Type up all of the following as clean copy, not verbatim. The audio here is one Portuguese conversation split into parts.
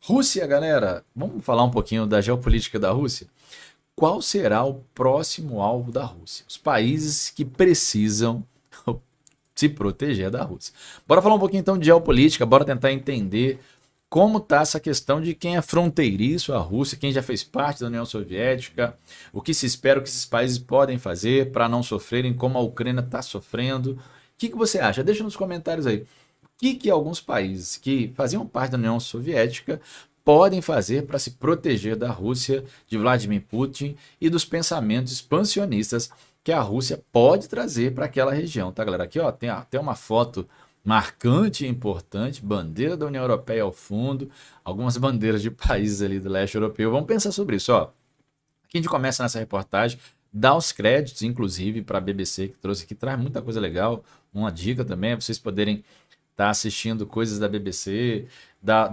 Rússia, galera, vamos falar um pouquinho da geopolítica da Rússia? Qual será o próximo alvo da Rússia? Os países que precisam se proteger da Rússia. Bora falar um pouquinho então de geopolítica, bora tentar entender como está essa questão de quem é fronteiriço à Rússia, quem já fez parte da União Soviética, o que se espera, o que esses países podem fazer para não sofrerem, como a Ucrânia está sofrendo. O que você acha? Deixa nos comentários aí. O que alguns países que faziam parte da União Soviética podem fazer para se proteger da Rússia, de Vladimir Putin e dos pensamentos expansionistas que a Rússia pode trazer para aquela região, tá, galera? Aqui, ó, tem até uma foto marcante e importante, bandeira da União Europeia ao fundo, algumas bandeiras de países ali do leste europeu. Vamos pensar sobre isso, ó. Aqui a gente começa nessa reportagem, dá os créditos, inclusive, para a BBC, que trouxe aqui, traz muita coisa legal. Uma dica também é vocês poderem estar assistindo coisas da BBC,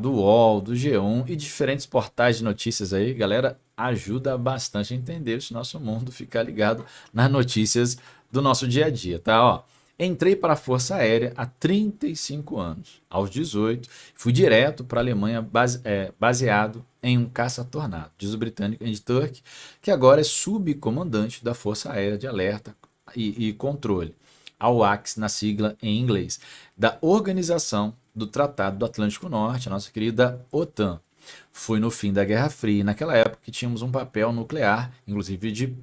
do UOL, do G1 e diferentes portais de notícias aí. Galera, ajuda bastante a entender esse nosso mundo, ficar ligado nas notícias do nosso dia a dia, tá? Ó, entrei para a Força Aérea há 35 anos. Aos 18, fui direto para a Alemanha baseado em um caça-tornado, diz o britânico Andy Turk, que agora é subcomandante da Força Aérea de Alerta e Controle, AWACS na sigla em inglês, da Organização do Tratado do Atlântico Norte, a nossa querida OTAN. Foi no fim da Guerra Fria, naquela época que tínhamos um papel nuclear, inclusive de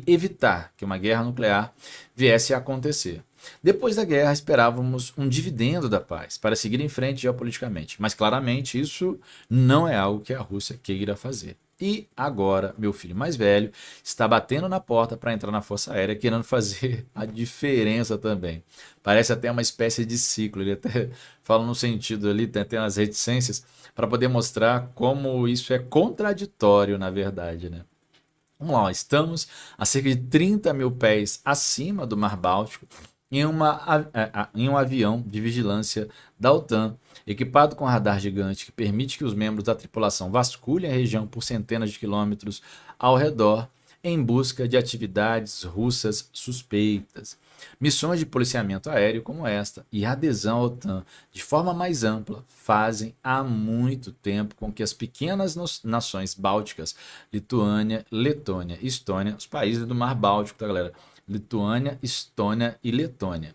evitar que uma guerra nuclear viesse a acontecer. Depois da guerra, esperávamos um dividendo da paz para seguir em frente geopoliticamente, mas claramente isso não é algo que a Rússia queira fazer. E agora, meu filho mais velho está batendo na porta para entrar na Força Aérea, querendo fazer a diferença também. Parece até uma espécie de ciclo, ele até fala no sentido ali, tem umas reticências, para poder mostrar como isso é contraditório, na verdade, né? Vamos lá, estamos a cerca de 30 mil pés acima do Mar Báltico em um avião de vigilância da OTAN, equipado com radar gigante que permite que os membros da tripulação vasculhem a região por centenas de quilômetros ao redor em busca de atividades russas suspeitas. Missões de policiamento aéreo como esta e a adesão à OTAN de forma mais ampla fazem há muito tempo com que as pequenas nações bálticas, Lituânia, Letônia e Estônia, os países do Mar Báltico, tá, galera? Lituânia, Estônia e Letônia,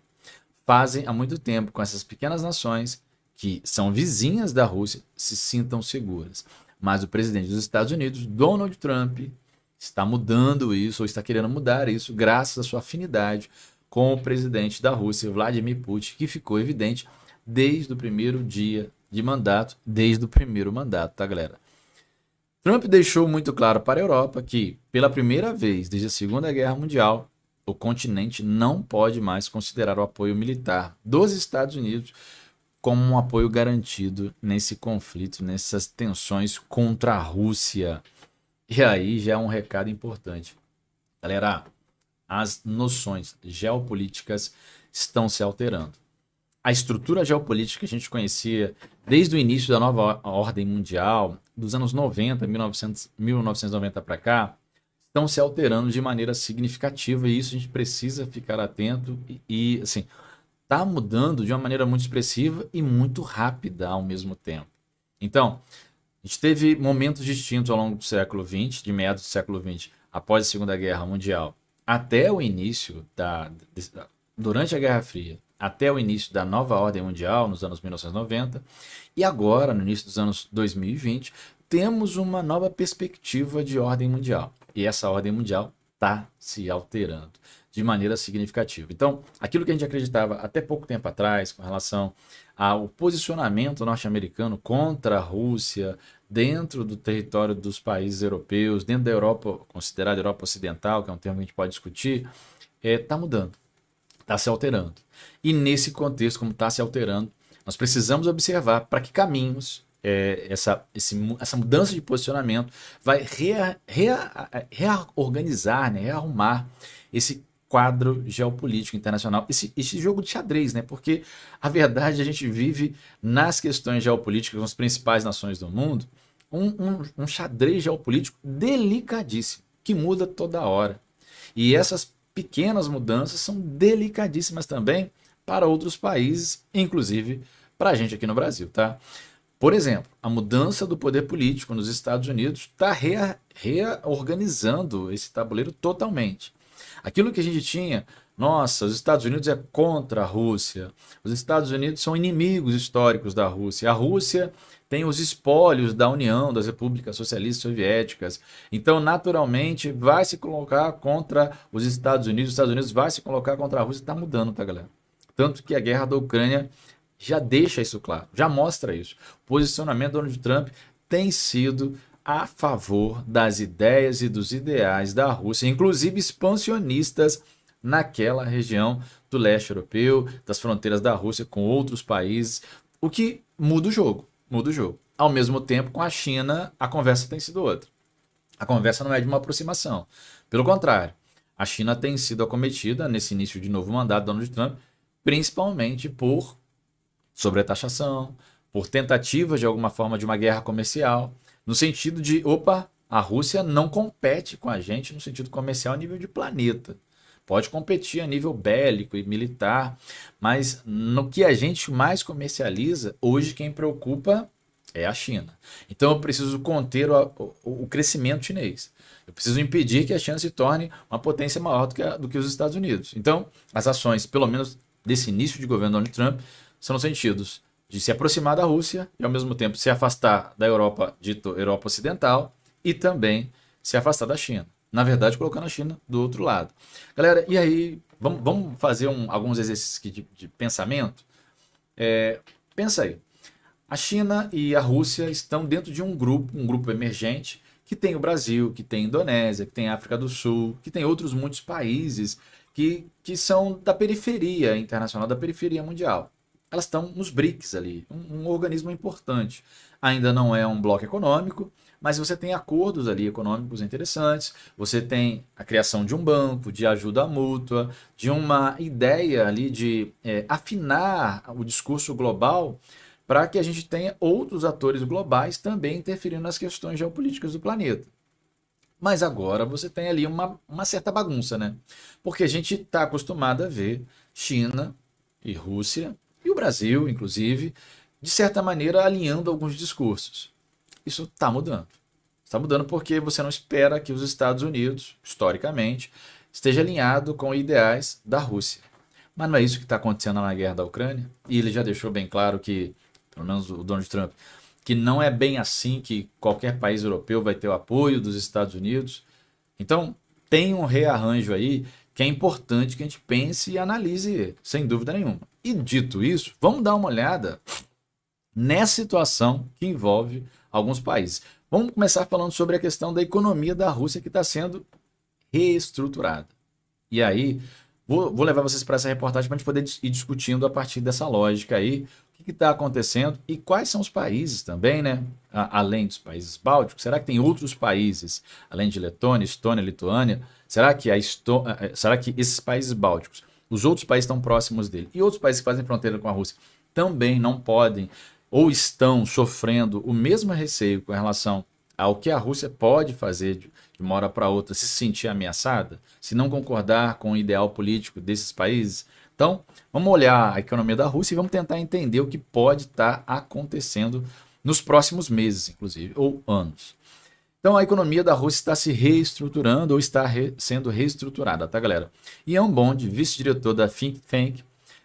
fazem há muito tempo com essas pequenas nações que são vizinhas da Rússia se sintam seguras. Mas o presidente dos Estados Unidos, Donald Trump, está mudando isso, ou está querendo mudar isso, graças à sua afinidade com o presidente da Rússia, Vladimir Putin, que ficou evidente desde o primeiro dia de mandato, desde o primeiro mandato, tá, galera? Trump deixou muito claro para a Europa que, pela primeira vez desde a Segunda Guerra Mundial, o continente não pode mais considerar o apoio militar dos Estados Unidos como um apoio garantido nesse conflito, nessas tensões contra a Rússia. E aí já é um recado importante. Galera, as noções geopolíticas estão se alterando. A estrutura geopolítica que a gente conhecia desde o início da nova ordem mundial, dos anos 90, 1990 para cá, estão se alterando de maneira significativa e isso a gente precisa ficar atento e assim, está mudando de uma maneira muito expressiva e muito rápida ao mesmo tempo. Então, a gente teve momentos distintos ao longo do século XX, de meados do século XX, após a Segunda Guerra Mundial, até o início durante a Guerra Fria, até o início da nova ordem mundial, nos anos 1990, e agora, no início dos anos 2020, temos uma nova perspectiva de ordem mundial. E essa ordem mundial está se alterando de maneira significativa. Então, aquilo que a gente acreditava até pouco tempo atrás, com relação ao posicionamento norte-americano contra a Rússia, dentro do território dos países europeus, dentro da Europa, considerada Europa Ocidental, que é um termo que a gente pode discutir, está mudando, está se alterando. E nesse contexto, como está se alterando, nós precisamos observar para que caminhos essa mudança de posicionamento vai reorganizar, né, rearrumar esse quadro geopolítico internacional, esse jogo de xadrez, né? Porque a verdade a gente vive nas questões geopolíticas com as principais nações do mundo um xadrez geopolítico delicadíssimo, que muda toda hora. E essas pequenas mudanças são delicadíssimas também para outros países, inclusive para a gente aqui no Brasil, tá? Por exemplo, a mudança do poder político nos Estados Unidos está reorganizando esse tabuleiro totalmente. Aquilo que a gente tinha, nossa, os Estados Unidos é contra a Rússia, os Estados Unidos são inimigos históricos da Rússia, a Rússia tem os espólios da União das Repúblicas Socialistas Soviéticas, então naturalmente vai se colocar contra os Estados Unidos vai se colocar contra a Rússia, está mudando, tá, galera? Tanto que a guerra da Ucrânia já deixa isso claro, já mostra isso. O posicionamento do Donald Trump tem sido a favor das ideias e dos ideais da Rússia, inclusive expansionistas naquela região do leste europeu, das fronteiras da Rússia com outros países, o que muda o jogo, muda o jogo. Ao mesmo tempo, com a China, a conversa tem sido outra. A conversa não é de uma aproximação. Pelo contrário, a China tem sido acometida nesse início de novo mandato do Donald Trump, principalmente por sobretaxação, por tentativas de alguma forma de uma guerra comercial, no sentido de, opa, a Rússia não compete com a gente no sentido comercial a nível de planeta. Pode competir a nível bélico e militar, mas no que a gente mais comercializa, hoje quem preocupa é a China. Então eu preciso conter o crescimento chinês. Eu preciso impedir que a China se torne uma potência maior do que os Estados Unidos. Então, as ações, pelo menos desse início de governo Donald Trump, são nos sentidos de se aproximar da Rússia e, ao mesmo tempo, se afastar da Europa, dito Europa Ocidental, e também se afastar da China. Na verdade, colocando a China do outro lado. Galera, e aí, vamos fazer alguns exercícios aqui de pensamento? Pensa aí. A China e a Rússia estão dentro de um grupo emergente, que tem o Brasil, que tem a Indonésia, que tem a África do Sul, que tem outros muitos países que são da periferia internacional, da periferia mundial. Elas estão nos BRICS ali, um organismo importante. Ainda não é um bloco econômico, mas você tem acordos ali econômicos interessantes, você tem a criação de um banco, de ajuda mútua, de uma ideia ali de afinar o discurso global para que a gente tenha outros atores globais também interferindo nas questões geopolíticas do planeta. Mas agora você tem ali uma certa bagunça, né? Porque a gente está acostumado a ver China e Rússia, e o Brasil, inclusive, de certa maneira alinhando alguns discursos. Isso está mudando. Está mudando porque você não espera que os Estados Unidos, historicamente, esteja alinhado com ideais da Rússia. Mas não é isso que está acontecendo na guerra da Ucrânia. E ele já deixou bem claro que, pelo menos o Donald Trump, que não é bem assim que qualquer país europeu vai ter o apoio dos Estados Unidos. Então, tem um rearranjo aí que é importante que a gente pense e analise, sem dúvida nenhuma. E dito isso, vamos dar uma olhada nessa situação que envolve alguns países. Vamos começar falando sobre a questão da economia da Rússia que está sendo reestruturada. E aí, vou levar vocês para essa reportagem para a gente poder ir discutindo a partir dessa lógica aí, o que está acontecendo e quais são os países também, né? Além dos países bálticos, será que tem outros países, além de Letônia, Estônia, Lituânia? Será que esses países bálticos, os outros países estão próximos dele e outros países que fazem fronteira com a Rússia também não podem ou estão sofrendo o mesmo receio com relação ao que a Rússia pode fazer de uma hora para outra, se sentir ameaçada, se não concordar com o ideal político desses países? Então, vamos olhar a economia da Rússia e vamos tentar entender o que pode estar acontecendo nos próximos meses, inclusive, ou anos. Então, a economia da Rússia está se reestruturando ou está sendo reestruturada, tá, galera? Ian Bond, vice-diretor da Think Tank,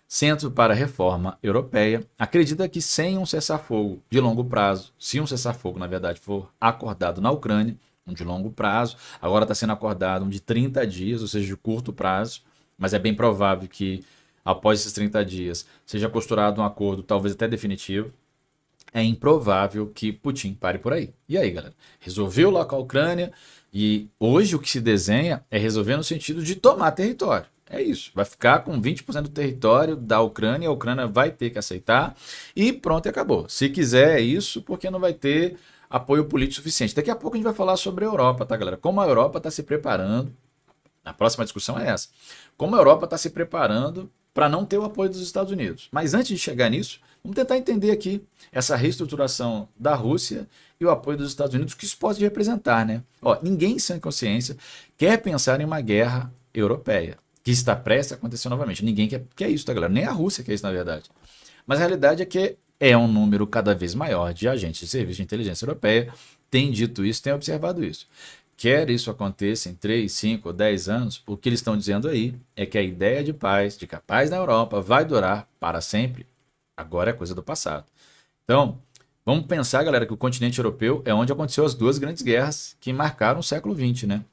Centro para a Reforma Europeia, acredita que sem um cessar-fogo de longo prazo, se um cessar-fogo, na verdade, for acordado na Ucrânia, um de longo prazo, agora está sendo acordado um de 30 dias, ou seja, de curto prazo, mas é bem provável que após esses 30 dias seja costurado um acordo, talvez até definitivo, é improvável que Putin pare por aí. E aí, galera? Resolveu lá com a Ucrânia e hoje o que se desenha é resolver no sentido de tomar território. É isso. Vai ficar com 20% do território da Ucrânia, a Ucrânia vai ter que aceitar e pronto, e acabou. Se quiser é isso, porque não vai ter apoio político suficiente. Daqui a pouco a gente vai falar sobre a Europa, tá, galera? Como a Europa está se preparando, a próxima discussão é essa. Como a Europa está se preparando para não ter o apoio dos Estados Unidos. Mas antes de chegar nisso, vamos tentar entender aqui essa reestruturação da Rússia e o apoio dos Estados Unidos, o que isso pode representar, né? Ó, ninguém sem consciência quer pensar em uma guerra europeia, que está prestes a acontecer novamente. Ninguém quer isso, tá, galera? Nem a Rússia quer isso, na verdade. Mas a realidade é que é um número cada vez maior de agentes de serviço de inteligência europeia, tem dito isso, tem observado isso. Quer isso aconteça em 3, 5 ou 10 anos, o que eles estão dizendo aí é que a ideia de paz, de que a paz na Europa vai durar para sempre, agora é coisa do passado. Então, vamos pensar, galera, que o continente europeu é onde aconteceu as duas grandes guerras que marcaram o século XX, né?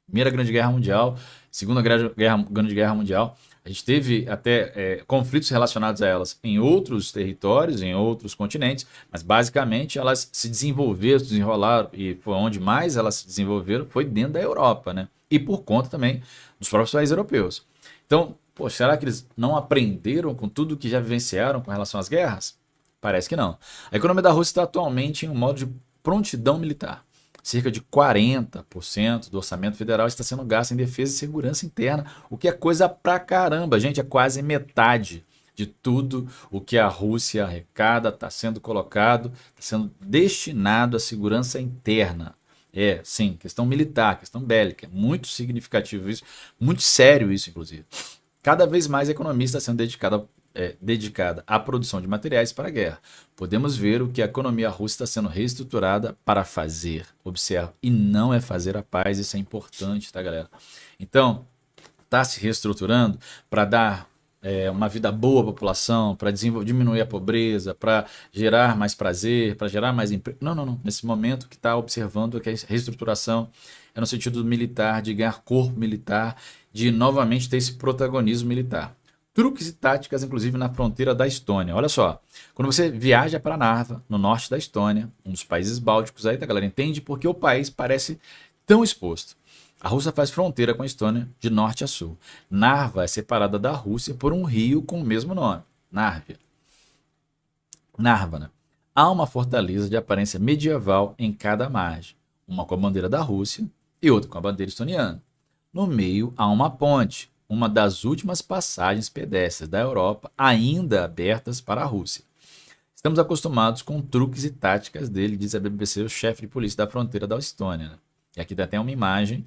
Primeira Grande Guerra Mundial, Segunda Grande Guerra Mundial. A gente teve até conflitos relacionados a elas em outros territórios, em outros continentes, mas basicamente elas se desenvolveram, se desenrolaram, e foi onde mais elas se desenvolveram, foi dentro da Europa, né? E por conta também dos próprios países europeus. Então, pô, será que eles não aprenderam com tudo que já vivenciaram com relação às guerras? Parece que não. A economia da Rússia está atualmente em um modo de prontidão militar. Cerca de 40% do orçamento federal está sendo gasto em defesa e segurança interna, o que é coisa pra caramba, gente, é quase metade de tudo o que a Rússia arrecada está sendo colocado, está sendo destinado à segurança interna. É, sim, questão militar, questão bélica, é muito significativo isso, muito sério isso, inclusive. Cada vez mais a economia está sendo dedicada à produção de materiais para a guerra. Podemos ver o que a economia russa está sendo reestruturada para fazer. Observe, e não é fazer a paz, isso é importante, tá, galera? Então, está se reestruturando para dar uma vida boa à população, para diminuir a pobreza, para gerar mais prazer, para gerar mais emprego. Não, não, não. Nesse momento o que está observando é que a reestruturação é no sentido militar, de ganhar corpo militar, de novamente ter esse protagonismo militar. Truques e táticas, inclusive na fronteira da Estônia. Olha só, quando você viaja para Narva, no norte da Estônia, um dos países bálticos, aí a galera entende porque o país parece tão exposto. A Rússia faz fronteira com a Estônia de norte a sul. Narva é separada da Rússia por um rio com o mesmo nome, Narva. Narva, né? Há uma fortaleza de aparência medieval em cada margem, uma com a bandeira da Rússia e outra com a bandeira estoniana. No meio há uma ponte, uma das últimas passagens pedestres da Europa ainda abertas para a Rússia. Estamos acostumados com truques e táticas dele, diz a BBC, o chefe de polícia da fronteira da Estônia. Né? E aqui tem até uma imagem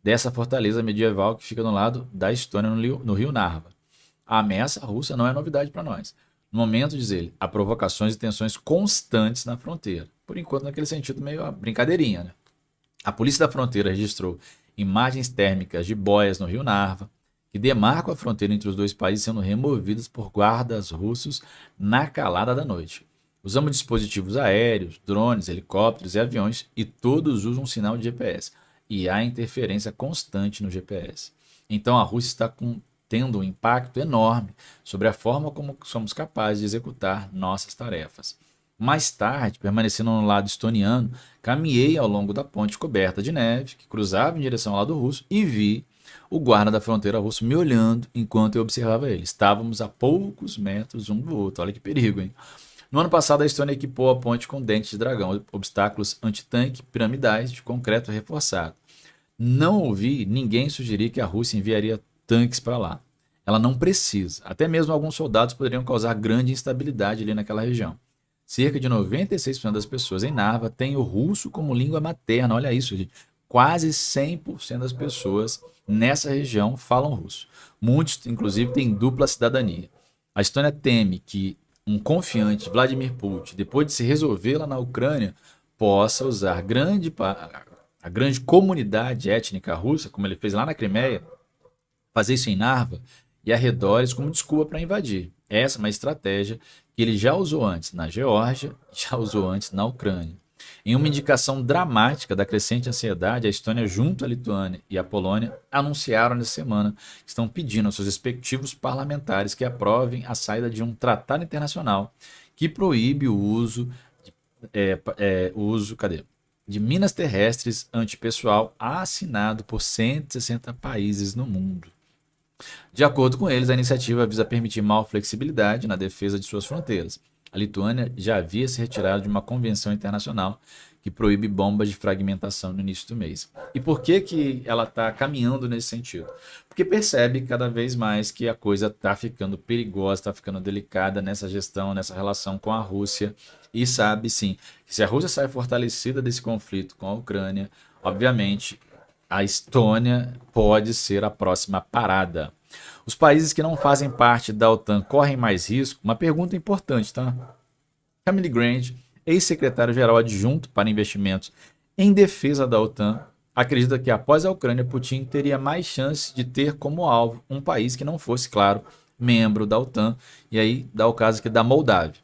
dessa fortaleza medieval que fica no lado da Estônia, no rio Narva. A ameaça russa não é novidade para nós. No momento, diz ele, há provocações e tensões constantes na fronteira. Por enquanto, naquele sentido meio brincadeirinha. Né? A polícia da fronteira registrou imagens térmicas de boias no rio Narva, que demarcam a fronteira entre os dois países sendo removidas por guardas russos na calada da noite. Usamos dispositivos aéreos, drones, helicópteros e aviões e todos usam um sinal de GPS. E há interferência constante no GPS. Então a Rússia está tendo um impacto enorme sobre a forma como somos capazes de executar nossas tarefas. Mais tarde, permanecendo no lado estoniano, caminhei ao longo da ponte coberta de neve, que cruzava em direção ao lado russo, e vi o guarda da fronteira russo me olhando enquanto eu observava ele. Estávamos a poucos metros um do outro. Olha que perigo, hein? No ano passado, a Estônia equipou a ponte com dentes de dragão, obstáculos antitanque piramidais de concreto reforçado. Não ouvi ninguém sugerir que a Rússia enviaria tanques para lá. Ela não precisa. Até mesmo alguns soldados poderiam causar grande instabilidade ali naquela região. Cerca de 96% das pessoas em Narva têm o russo como língua materna. Olha isso, gente. Quase 100% das pessoas nessa região falam russo. Muitos, inclusive, têm dupla cidadania. A Estônia teme que um confiante, Vladimir Putin, depois de se resolver lá na Ucrânia, possa usar a grande comunidade étnica russa, como ele fez lá na Crimeia, fazer isso em Narva e arredores como desculpa para invadir. Essa é uma estratégia que ele já usou antes na Geórgia, já usou antes na Ucrânia. Em uma indicação dramática da crescente ansiedade, a Estônia, junto à Lituânia e à Polônia, anunciaram nessa semana que estão pedindo aos seus respectivos parlamentares que aprovem a saída de um tratado internacional que proíbe o uso de minas terrestres antipessoal assinado por 160 países no mundo. De acordo com eles, a iniciativa visa permitir maior flexibilidade na defesa de suas fronteiras. A Lituânia já havia se retirado de uma convenção internacional que proíbe bombas de fragmentação no início do mês. E por que ela está caminhando nesse sentido? Porque percebe cada vez mais que a coisa está ficando perigosa, está ficando delicada nessa gestão, nessa relação com a Rússia. E sabe, sim, que se a Rússia sai fortalecida desse conflito com a Ucrânia, obviamente a Estônia pode ser a próxima parada. Os países que não fazem parte da OTAN correm mais risco? Uma pergunta importante, tá? Camille Grant, ex-secretário-geral adjunto para investimentos em defesa da OTAN, acredita que após a Ucrânia, Putin teria mais chance de ter como alvo um país que não fosse, claro, membro da OTAN, e aí dá o caso aqui da Moldávia,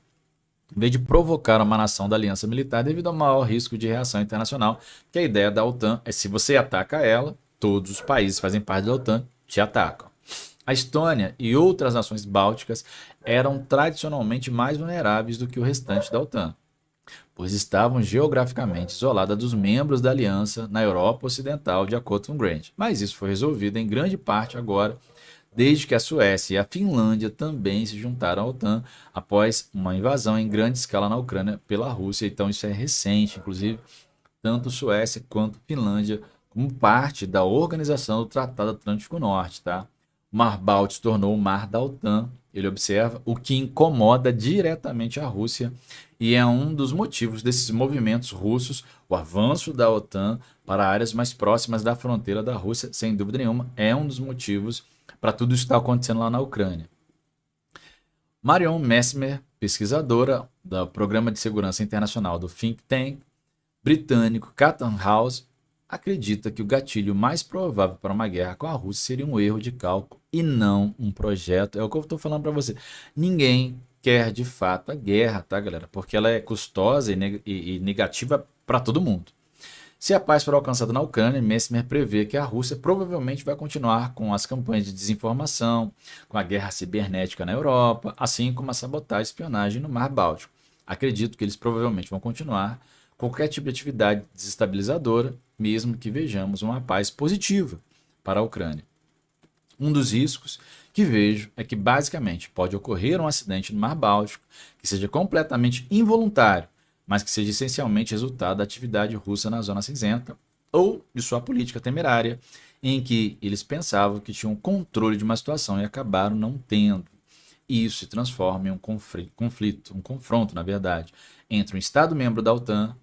em vez de provocar uma nação da aliança militar devido ao maior risco de reação internacional, que a ideia da OTAN é se você ataca ela, todos os países que fazem parte da OTAN te atacam. A Estônia e outras nações bálticas eram tradicionalmente mais vulneráveis do que o restante da OTAN, pois estavam geograficamente isoladas dos membros da aliança na Europa Ocidental, de acordo com Grant. Mas isso foi resolvido em grande parte agora, desde que a Suécia e a Finlândia também se juntaram à OTAN após uma invasão em grande escala na Ucrânia pela Rússia. Então isso é recente, inclusive, tanto Suécia quanto Finlândia como parte da organização do Tratado Atlântico Norte, tá? O Mar Báltico se tornou o mar da OTAN, ele observa, o que incomoda diretamente a Rússia e é um dos motivos desses movimentos russos, o avanço da OTAN para áreas mais próximas da fronteira da Rússia, sem dúvida nenhuma, é um dos motivos para tudo isso que está acontecendo lá na Ucrânia. Marion Messmer, pesquisadora do Programa de Segurança Internacional do think tank britânico Chatham House, acredita que o gatilho mais provável para uma guerra com a Rússia seria um erro de cálculo e não um projeto. É o que eu estou falando para você. Ninguém quer de fato a guerra, tá, galera? Porque ela é custosa e negativa para todo mundo. Se a paz for alcançada na Ucrânia, Messmer prevê que a Rússia provavelmente vai continuar com as campanhas de desinformação, com a guerra cibernética na Europa, assim como a sabotagem e espionagem no Mar Báltico. Acredito que eles provavelmente vão continuar qualquer tipo de atividade desestabilizadora, mesmo que vejamos uma paz positiva para a Ucrânia. Um dos riscos que vejo é que basicamente pode ocorrer um acidente no Mar Báltico que seja completamente involuntário, mas que seja essencialmente resultado da atividade russa na Zona Cinzenta ou de sua política temerária, em que eles pensavam que tinham controle de uma situação e acabaram não tendo. E isso se transforma em um conflito, um confronto, na verdade, entre um Estado-membro da OTAN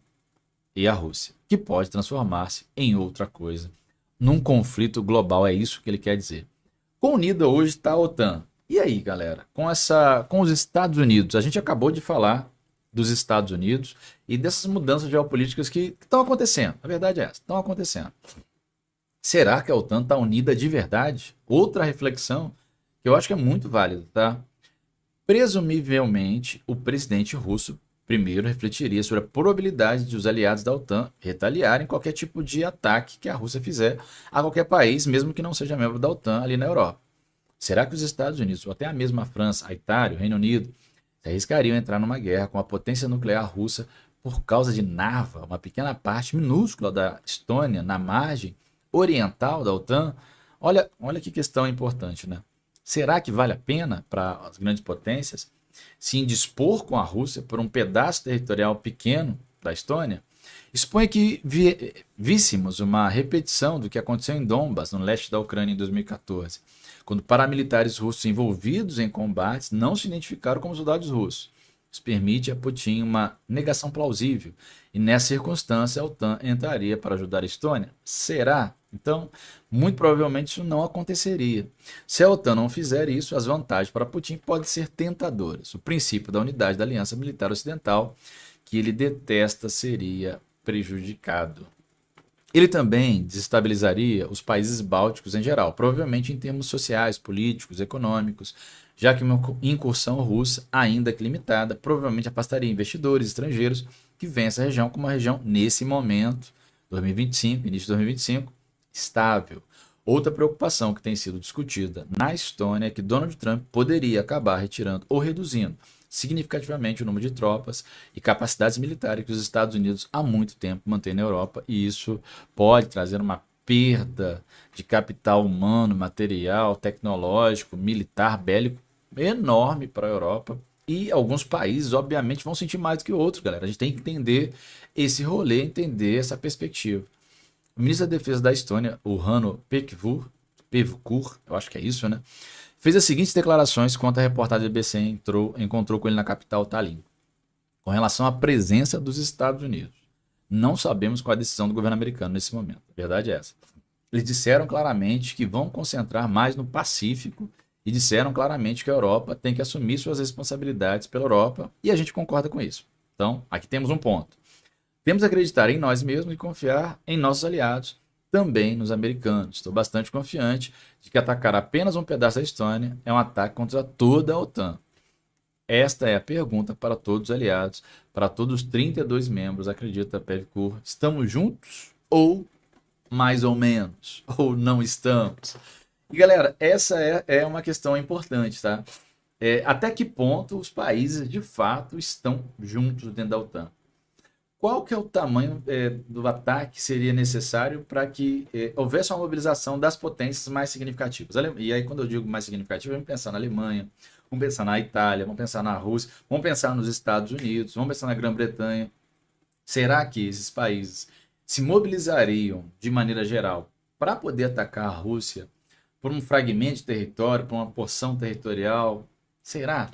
e a Rússia, que pode transformar-se em outra coisa. Num conflito global, é isso que ele quer dizer. Quão unida hoje está a OTAN? E aí, galera, com os Estados Unidos? A gente acabou de falar dos Estados Unidos e dessas mudanças geopolíticas que estão acontecendo. A verdade é essa, estão acontecendo. Será que a OTAN está unida de verdade? Outra reflexão que eu acho que é muito válida, tá? Presumivelmente, o presidente russo primeiro refletiria sobre a probabilidade de os aliados da OTAN retaliarem qualquer tipo de ataque que a Rússia fizer a qualquer país, mesmo que não seja membro da OTAN ali na Europa. Será que os Estados Unidos, ou até a mesma França, a Itália, o Reino Unido, se arriscariam a entrar numa guerra com a potência nuclear russa por causa de Narva, uma pequena parte minúscula da Estônia, na margem oriental da OTAN? Olha que questão importante, né? Será que vale a pena para as grandes potências se indispor com a Rússia por um pedaço territorial pequeno da Estônia? Expõe que víssemos uma repetição do que aconteceu em Donbas, no leste da Ucrânia, em 2014, quando paramilitares russos envolvidos em combates não se identificaram como soldados russos. Isso permite a Putin uma negação plausível, e nessa circunstância a OTAN entraria para ajudar a Estônia? Será? Então, muito provavelmente isso não aconteceria. Se a OTAN não fizer isso, as vantagens para Putin podem ser tentadoras. O princípio da unidade da Aliança Militar Ocidental, que ele detesta, seria prejudicado. Ele também desestabilizaria os países bálticos em geral, provavelmente em termos sociais, políticos, econômicos, já que uma incursão russa, ainda que limitada, provavelmente afastaria investidores estrangeiros que veem essa região como uma região, nesse momento, 2025, início de 2025, estável. Outra preocupação que tem sido discutida na Estônia é que Donald Trump poderia acabar retirando ou reduzindo significativamente o número de tropas e capacidades militares que os Estados Unidos há muito tempo mantêm na Europa, e isso pode trazer uma perda de capital humano, material, tecnológico, militar, bélico enorme para a Europa, e alguns países obviamente vão sentir mais do que outros, galera. A gente tem que entender esse rolê, entender essa perspectiva. O ministro da Defesa da Estônia, o Hanno Pevkur, eu acho que é isso, né? Fez as seguintes declarações quando a reportagem da BBC encontrou com ele na capital, Tallinn, com relação à presença dos Estados Unidos. Não sabemos qual é a decisão do governo americano nesse momento. A verdade é essa. Eles disseram claramente que vão concentrar mais no Pacífico e disseram claramente que a Europa tem que assumir suas responsabilidades pela Europa, e a gente concorda com isso. Então, aqui temos um ponto. Temos que acreditar em nós mesmos e confiar em nossos aliados, também nos americanos. Estou bastante confiante de que atacar apenas um pedaço da Estônia é um ataque contra toda a OTAN. Esta é a pergunta para todos os aliados, para todos os 32 membros, acredita Pevkur. Estamos juntos ou mais ou menos? Ou não estamos? E galera, essa é uma questão importante, tá? Até que ponto os países de fato estão juntos dentro da OTAN? Qual que é o tamanho do ataque que seria necessário para que houvesse uma mobilização das potências mais significativas? E aí, quando eu digo mais significativo, vamos pensar na Alemanha, vamos pensar na Itália, vamos pensar na Rússia, vamos pensar nos Estados Unidos, vamos pensar na Grã-Bretanha. Será que esses países se mobilizariam de maneira geral para poder atacar a Rússia por um fragmento de território, por uma porção territorial? Será?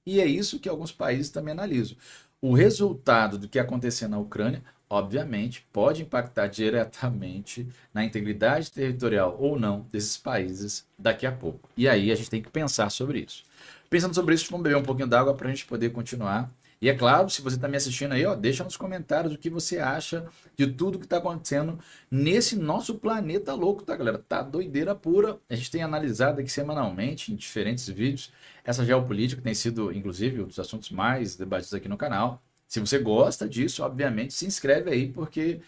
E é isso que alguns países também analisam. O resultado do que acontecer na Ucrânia, obviamente, pode impactar diretamente na integridade territorial ou não desses países daqui a pouco. E aí a gente tem que pensar sobre isso. Pensando sobre isso, vamos beber um pouquinho d'água para a gente poder continuar. E é claro, se você está me assistindo aí, ó, deixa nos comentários o que você acha de tudo que está acontecendo nesse nosso planeta louco, tá, galera? Tá doideira pura. A gente tem analisado aqui semanalmente, em diferentes vídeos, essa geopolítica tem sido, inclusive, um dos assuntos mais debatidos aqui no canal. Se você gosta disso, obviamente, se inscreve aí, porque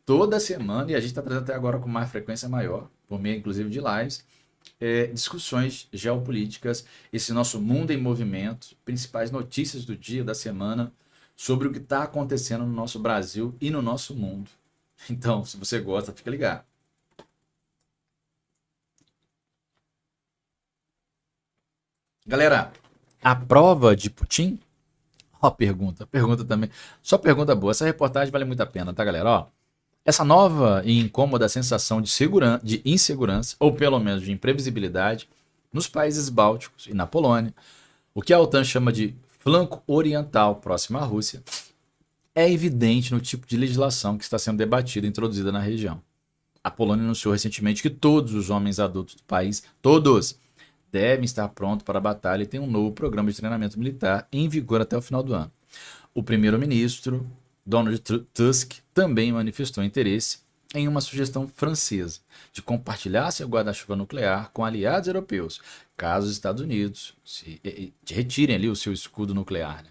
toda semana, e a gente está trazendo até agora com uma frequência maior, por meio, inclusive, de lives, discussões geopolíticas, esse nosso mundo em movimento, principais notícias do dia, da semana, sobre o que está acontecendo no nosso Brasil e no nosso mundo. Então, se você gosta, fica ligado. Galera, a prova de Putin? Ó, pergunta também. Só pergunta boa. Essa reportagem vale muito a pena, tá, galera? Ó, essa nova e incômoda sensação de insegurança, ou pelo menos de imprevisibilidade, nos países bálticos e na Polônia, o que a OTAN chama de flanco oriental próximo à Rússia, é evidente no tipo de legislação que está sendo debatida e introduzida na região. A Polônia anunciou recentemente que todos os homens adultos do país, todos, devem estar prontos para a batalha e tem um novo programa de treinamento militar em vigor até o final do ano. O primeiro-ministro Donald Tusk também manifestou interesse em uma sugestão francesa de compartilhar seu guarda-chuva nuclear com aliados europeus, caso os Estados Unidos retirem ali o seu escudo nuclear. Né?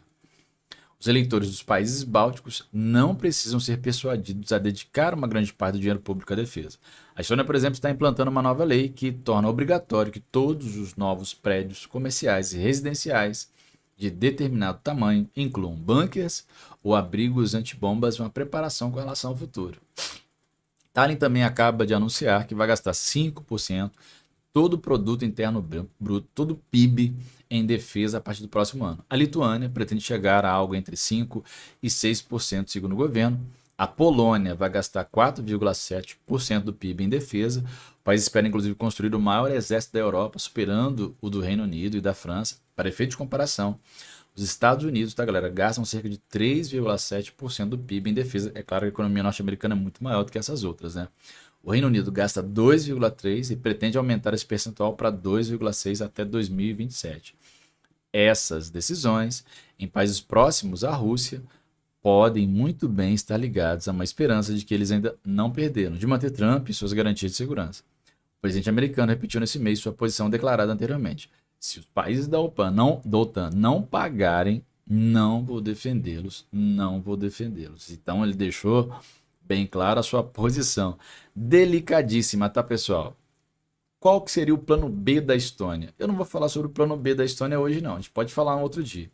Os eleitores dos países bálticos não precisam ser persuadidos a dedicar uma grande parte do dinheiro público à defesa. A Estônia, por exemplo, está implantando uma nova lei que torna obrigatório que todos os novos prédios comerciais e residenciais de determinado tamanho incluam bunkers ou abrigos antibombas, uma preparação com relação ao futuro. Tallinn também acaba de anunciar que vai gastar 5% todo o produto interno bruto, todo o PIB em defesa a partir do próximo ano. A Lituânia pretende chegar a algo entre 5% e 6%, segundo o governo. A Polônia vai gastar 4,7% do PIB em defesa. O país espera, inclusive, construir o maior exército da Europa, superando o do Reino Unido e da França. Para efeito de comparação, os Estados Unidos, tá, galera, gastam cerca de 3,7% do PIB em defesa. É claro que a economia norte-americana é muito maior do que essas outras, né? O Reino Unido gasta 2,3% e pretende aumentar esse percentual para 2,6% até 2027. Essas decisões, em países próximos à Rússia, podem muito bem estar ligados a uma esperança de que eles ainda não perderam, de manter Trump e suas garantias de segurança. O presidente americano repetiu nesse mês sua posição declarada anteriormente. Se os países da OTAN não pagarem, não vou defendê-los, não vou defendê-los. Então ele deixou bem clara a sua posição. Delicadíssima, tá, pessoal? Qual que seria o plano B da Estônia? Eu não vou falar sobre o plano B da Estônia hoje, não. A gente pode falar um outro dia.